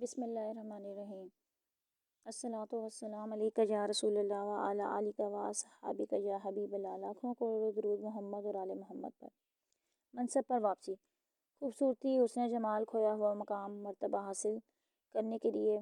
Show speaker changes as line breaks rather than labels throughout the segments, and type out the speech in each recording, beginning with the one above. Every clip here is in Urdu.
بسم اللہ الرحمن الرحیم۔ الصلاۃ والسلام علیک یا رسول اللہ وعلی آلک و اصحابک یا حبیب اللہ۔ لاکھوں کروڑوں درود محمد اور آل محمد پر۔ منصب پر واپسی، خوبصورتی، حسن جمال، کھویا ہوا مقام مرتبہ حاصل کرنے کے لیے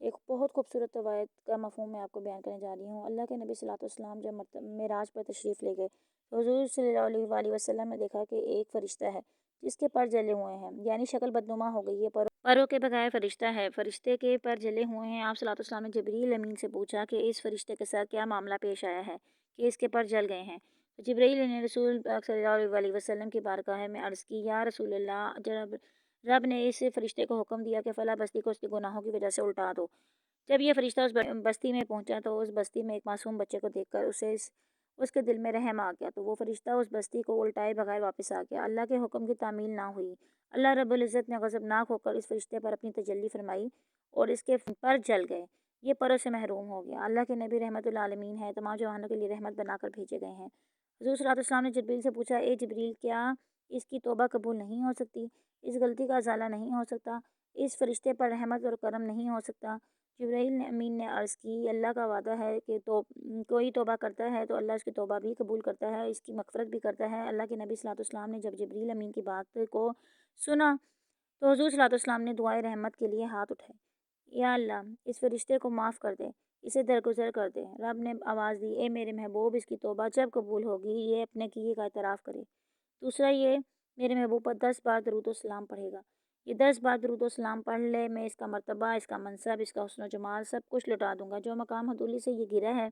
ایک بہت خوبصورت روایت کا مفہوم میں آپ کو بیان کرنے جا رہی ہوں۔ اللہ کے نبی صلی اللہ علیہ وسلم جب معراج پر تشریف لے گئے تو حضور صلی اللہ علیہ وسلم نے دیکھا کہ ایک فرشتہ ہے جس کے پر جلے ہوئے ہیں، یعنی شکل بدنما ہو گئی ہے، پروں کے بغیر فرشتہ ہے، فرشتے کے پر جلے ہوئے ہیں۔ آپ صلی اللہ علیہ وسلم نے جبریل امین سے پوچھا کہ اس فرشتے کے ساتھ کیا معاملہ پیش آیا ہے کہ اس کے پر جل گئے ہیں؟ جبریل نے رسول صلی اللہ علیہ وسلم کی بارگاہ میں عرض کی، یا رسول اللہ، جب رب نے اس فرشتے کو حکم دیا کہ فلاں بستی کو اس کے گناہوں کی وجہ سے الٹا دو۔ جب یہ فرشتہ اس بستی میں پہنچا تو اس بستی میں ایک معصوم بچے کو دیکھ کر اس کے دل میں رحم آ گیا، تو وہ فرشتہ اس بستی کو الٹائے بغیر واپس آ گیا۔ اللہ کے حکم کی تعمیل نہ ہوئی۔ اللہ رب العزت نے غضبناک ہو کر اس فرشتے پر اپنی تجلی فرمائی اور اس کے پر جل گئے، یہ پروں سے محروم ہو گیا۔ اللہ کے نبی رحمت للعالمین ہیں، تمام جہانوں کے لیے رحمت بنا کر بھیجے گئے ہیں۔ حضور صلی اللہ علیہ وسلم نے جبریل سے پوچھا، اے جبریل، کیا اس کی توبہ قبول نہیں ہو سکتی؟ اس غلطی کا ازالہ نہیں ہو سکتا؟ اس فرشتے پر رحمت اور کرم نہیں ہو سکتا؟ جبریل امین نے عرض کی، اللہ کا وعدہ ہے کہ کوئی توبہ کرتا ہے تو اللہ اس کی توبہ بھی قبول کرتا ہے، اس کی مغفرت بھی کرتا ہے۔ اللہ کے نبی صلی اللہ علیہ وسلم نے جب جبریل امین کی بات کو سنا تو حضور صلی اللہ علیہ وسلم نے دعائے رحمت کے لیے ہاتھ اٹھائے، یا اللہ، اس فرشتے کو معاف کر دے، اسے درگزر کر دے۔ رب نے آواز دی، اے میرے محبوب، اس کی توبہ جب قبول ہوگی یہ اپنے کیے کا اعتراف کرے۔ دوسرا، یہ میرے محبوب پر 10 بار درود و سلام پڑھے گا۔ یہ 10 بار درود و سلام پڑھ لے، میں اس کا مرتبہ، اس کا منصب، اس کا حسن و جمال سب کچھ لٹا دوں گا۔ جو مقام حدولی سے یہ گرا ہے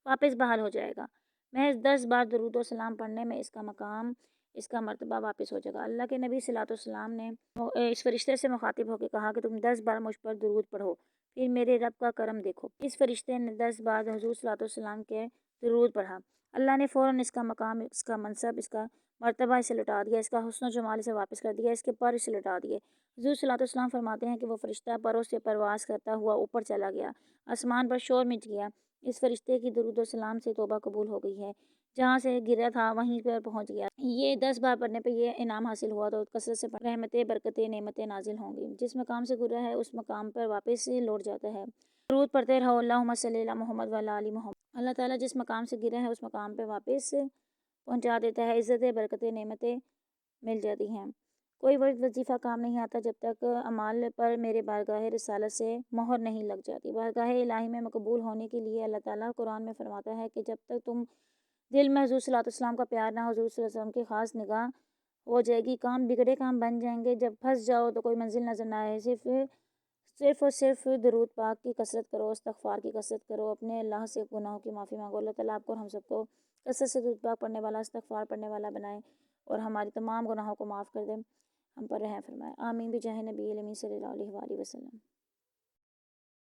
واپس بحال ہو جائے گا۔ محض 10 بار درود و سلام پڑھنے میں اس کا مقام، اس کا مرتبہ واپس ہو جائے گا۔ اللہ کے نبی صلی اللہ علیہ وسلم نے اس فرشتے سے مخاطب ہو کے کہا کہ تم 10 بار مجھ پر درود پڑھو، پھر میرے رب کا کرم دیکھو۔ اس فرشتے نے 10 بار حضور صلی اللہ علیہ وسلم کے درود پڑھا۔ اللہ نے فوراً اس کا مقام، اس کا منصب، اس کا مرتبہ اسے لٹا دیا، اس کا حسن و جمال اسے واپس کر دیا، اس کے پر اسے لٹا دیے۔ حضور صلی اللہ علیہ وسلم فرماتے ہیں کہ وہ فرشتہ پروں سے پرواز کرتا ہوا اوپر چلا گیا، آسمان پر شور مچ گیا۔ اس فرشتے کی درود و سلام سے توبہ قبول ہو گئی ہے، جہاں سے گرا تھا وہیں پر پہنچ گیا۔ یہ 10 بار پڑھنے پہ یہ انعام حاصل ہوا تو کثرت سے رحمتیں، برکتیں، نعمتیں نازل ہوں گی۔ جس مقام سے گزرا ہے اس مقام پر واپس لوٹ جاتا ہے۔ درود پڑھتے رہو، اللہم صلی علی محمد وعلی آل محمد۔ اللہ تعالیٰ جس مقام سے گرا ہے اس مقام پہ واپس پہنچا دیتا ہے، عزتیں، برکتیں، نعمتیں مل جاتی ہیں۔ کوئی وظیفہ کام نہیں آتا جب تک اعمال پر میرے بارگاہ رسالت سے مہر نہیں لگ جاتی۔ بارگاہ الہی میں مقبول ہونے کے لیے اللہ تعالیٰ قرآن میں فرماتا ہے کہ جب تک تم دل میں حضور صلی اللہ علیہ وسلم کا پیار نہ، حضور صلی اللہ علیہ وسلم کی خاص نگاہ ہو جائے گی، کام بگڑے کام بن جائیں گے۔ جب پھنس جاؤ تو کوئی منزل نظر نہ آئے، صرف اور صرف درود پاک کی کثرت کرو، استغفار کی کثرت کرو، اپنے اللہ سے گناہوں کی معافی مانگو۔ اللہ تعالیٰ آپ کو اور ہم سب کو کثرت سے درود پاک پڑھنے والا، استغفار پڑھنے والا بنائے اور ہماری تمام گناہوں کو معاف کر دے، ہم پر رحم فرمائے، آمین بجاہ نبی الامین صلی اللہ علیہ وآلہ وسلم۔